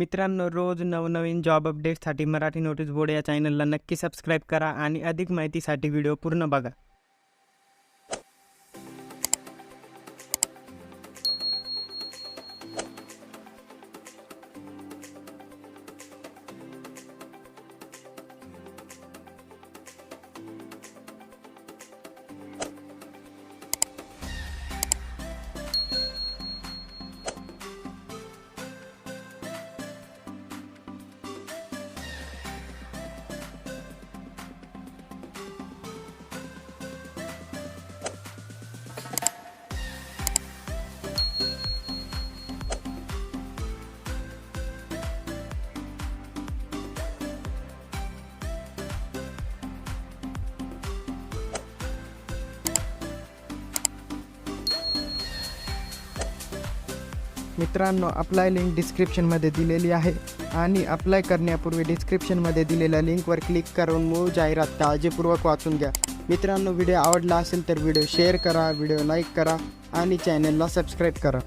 मित्रांनो, रोज नवनवीन जॉब अपडेट्ससाठी मराठी नोटीस बोर्ड या चॅनलला नक्की सबस्क्राईब करा आणि अधिक माहितीसाठी व्हिडिओ पूर्ण बघा. मित्रांनो, अप्लाय लिंक डिस्क्रिप्शनमध्ये दिलेली आहे आणि अप्लाय करण्यापूर्वी डिस्क्रिप्शनमध्ये दिलेल्या लिंकवर क्लिक करून मूळ जाहिरात काळजीपूर्वक वाचून घ्या. मित्रांनो, व्हिडिओ आवडला असेल तर व्हिडिओ शेअर करा, व्हिडिओ लाईक करा आणि चॅनलला सबस्क्राईब करा.